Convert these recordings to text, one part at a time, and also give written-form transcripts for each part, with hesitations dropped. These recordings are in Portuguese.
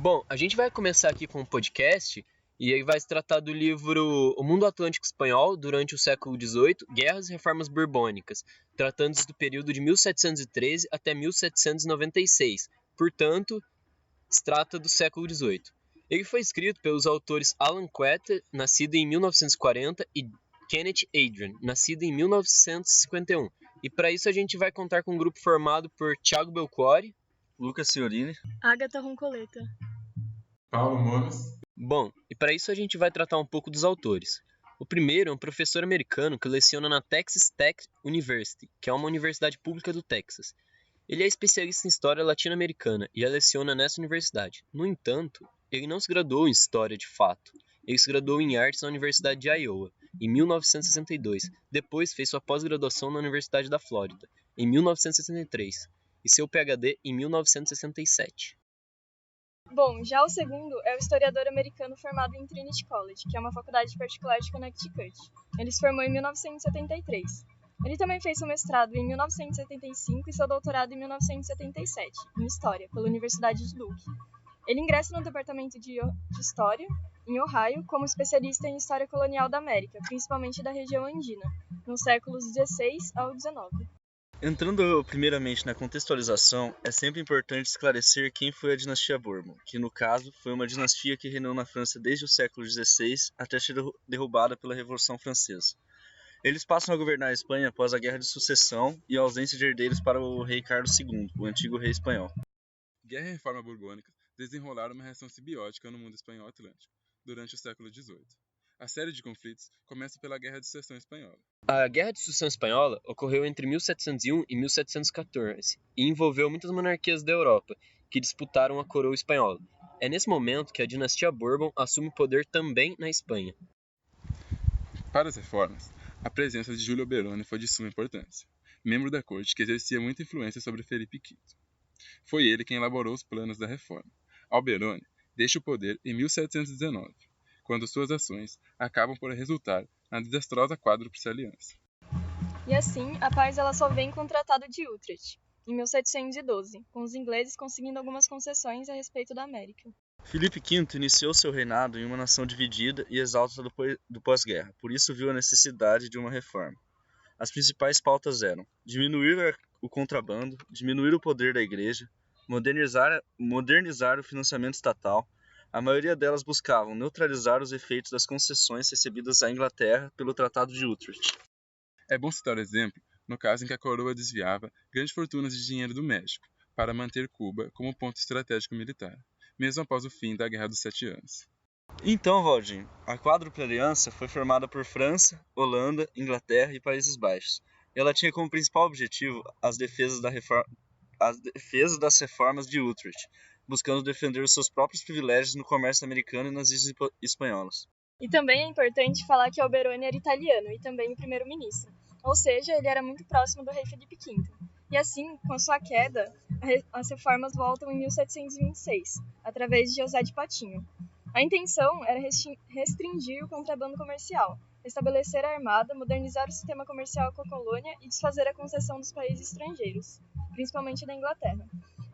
Bom, a gente vai começar aqui com um podcast e aí vai se tratar do livro O Mundo Atlântico Espanhol durante o século XVIII, Guerras e Reformas Borbônicas, tratando-se do período de 1713 até 1796. Portanto, se trata do século XVIII. Ele foi escrito pelos autores Alan Quater, nascido em 1940, e Kenneth Adrian, nascido em 1951. E para isso a gente vai contar com um grupo formado por Thiago Belcuori, Lucas Fiorini, Agatha Roncoleta, Paulo Monos. Bom, e para isso a gente vai tratar um pouco dos autores. O primeiro é um professor americano que leciona na Texas Tech University, que é uma universidade pública do Texas. Ele é especialista em história latino-americana e leciona nessa universidade. No entanto, ele não se graduou em história de fato. Ele se graduou em artes na Universidade de Iowa, em 1962. Depois fez sua pós-graduação na Universidade da Flórida, em 1963, e seu PhD em 1967. Bom, já o segundo é o historiador americano formado em Trinity College, que é uma faculdade particular de Connecticut. Ele se formou em 1973. Ele também fez seu mestrado em 1975 e seu doutorado em 1977, em História, pela Universidade de Duke. Ele ingressa no Departamento de História, em Ohio, como especialista em História Colonial da América, principalmente da região andina, nos séculos XVI ao XIX. Entrando primeiramente na contextualização, é sempre importante esclarecer quem foi a dinastia Bourbon, que no caso foi uma dinastia que reinou na França desde o século XVI até ser derrubada pela Revolução Francesa. Eles passam a governar a Espanha após a Guerra de Sucessão e a ausência de herdeiros para o rei Carlos II, o antigo rei espanhol. Guerra e Reforma Borbônicas desenrolaram uma reação simbiótica no mundo espanhol atlântico, durante o século XVIII. A série de conflitos começa pela Guerra de Sucessão Espanhola. A Guerra de Sucessão Espanhola ocorreu entre 1701 e 1714 e envolveu muitas monarquias da Europa, que disputaram a coroa espanhola. É nesse momento que a dinastia Bourbon assume o poder também na Espanha. Para as reformas, a presença de Júlio Alberoni foi de suma importância, membro da corte que exercia muita influência sobre Felipe V. Foi ele quem elaborou os planos da reforma. Alberoni deixa o poder em 1719, quando suas ações acabam por resultar na desastrosa Quádruplice Aliança. E assim, a paz ela só vem com o Tratado de Utrecht, em 1712, com os ingleses conseguindo algumas concessões a respeito da América. Filipe V iniciou seu reinado em uma nação dividida e exausta do pós-guerra, por isso viu a necessidade de uma reforma. As principais pautas eram diminuir o contrabando, diminuir o poder da igreja, modernizar o financiamento estatal. A maioria delas buscavam neutralizar os efeitos das concessões recebidas à Inglaterra pelo Tratado de Utrecht. É bom citar o exemplo no caso em que a coroa desviava grandes fortunas de dinheiro do México para manter Cuba como ponto estratégico militar, mesmo após o fim da Guerra dos 7 Anos. Então, Valdinho, a Quádruple Aliança foi formada por França, Holanda, Inglaterra e Países Baixos. Ela tinha como principal objetivo as defesas das reformas de Utrecht, buscando defender os seus próprios privilégios no comércio americano e nas ilhas espanholas. E também é importante falar que Alberoni era italiano e também o primeiro-ministro, ou seja, ele era muito próximo do rei Felipe V. E assim, com a sua queda, as reformas voltam em 1726, através de José de Patinho. A intenção era restringir o contrabando comercial, estabelecer a armada, modernizar o sistema comercial com a colônia e desfazer a concessão dos países estrangeiros, principalmente da Inglaterra.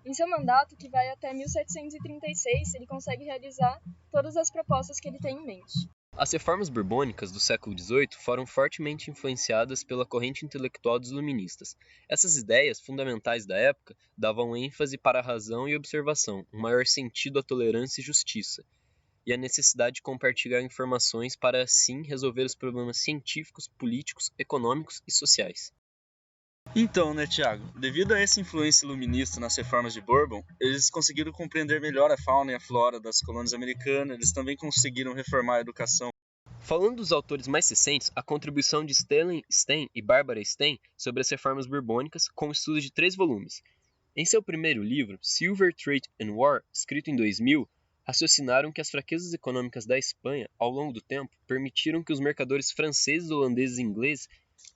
Em seu mandato, que vai até 1736, ele consegue realizar todas as propostas que ele tem em mente. As reformas borbônicas do século XVIII foram fortemente influenciadas pela corrente intelectual dos iluministas. Essas ideias fundamentais da época davam ênfase para a razão e observação, um maior sentido à tolerância e justiça, e a necessidade de compartilhar informações para assim resolver os problemas científicos, políticos, econômicos e sociais. Então, né, Tiago, devido a essa influência iluminista nas reformas de Bourbon, eles conseguiram compreender melhor a fauna e a flora das colônias americanas, eles também conseguiram reformar a educação. Falando dos autores mais recentes, a contribuição de Stanley Stein e Barbara Stein sobre as reformas borbônicas, com estudo de 3 volumes. Em seu primeiro livro, Silver Trade and War, escrito em 2000, raciocinaram que as fraquezas econômicas da Espanha, ao longo do tempo, permitiram que os mercadores franceses, holandeses e ingleses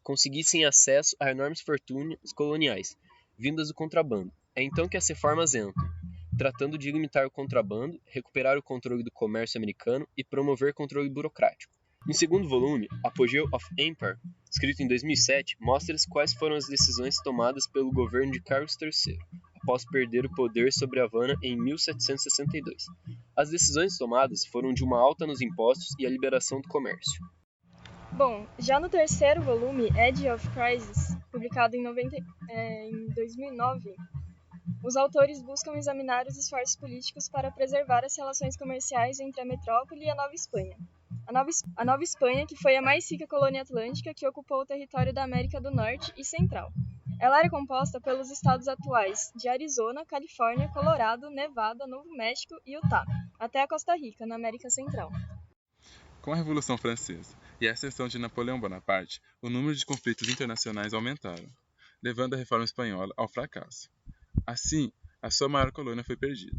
conseguissem acesso a enormes fortunas coloniais, vindas do contrabando. É então que as reformas entram, tratando de limitar o contrabando, recuperar o controle do comércio americano e promover controle burocrático. No segundo volume, Apogeu of Empire, escrito em 2007, mostra-lhes quais foram as decisões tomadas pelo governo de Carlos III. após perder o poder sobre Havana em 1762. As decisões tomadas foram de uma alta nos impostos e a liberação do comércio. Bom, já no terceiro volume, Edge of Crisis, publicado em 2009, os autores buscam examinar os esforços políticos para preservar as relações comerciais entre a metrópole e a Nova Espanha. A Nova Espanha, que foi a mais rica colônia atlântica que ocupou o território da América do Norte e Central. Ela era composta pelos estados atuais de Arizona, Califórnia, Colorado, Nevada, Novo México e Utah, até a Costa Rica, na América Central. Com a Revolução Francesa e a ascensão de Napoleão Bonaparte, o número de conflitos internacionais aumentaram, levando a Reforma Espanhola ao fracasso. Assim, a sua maior colônia foi perdida.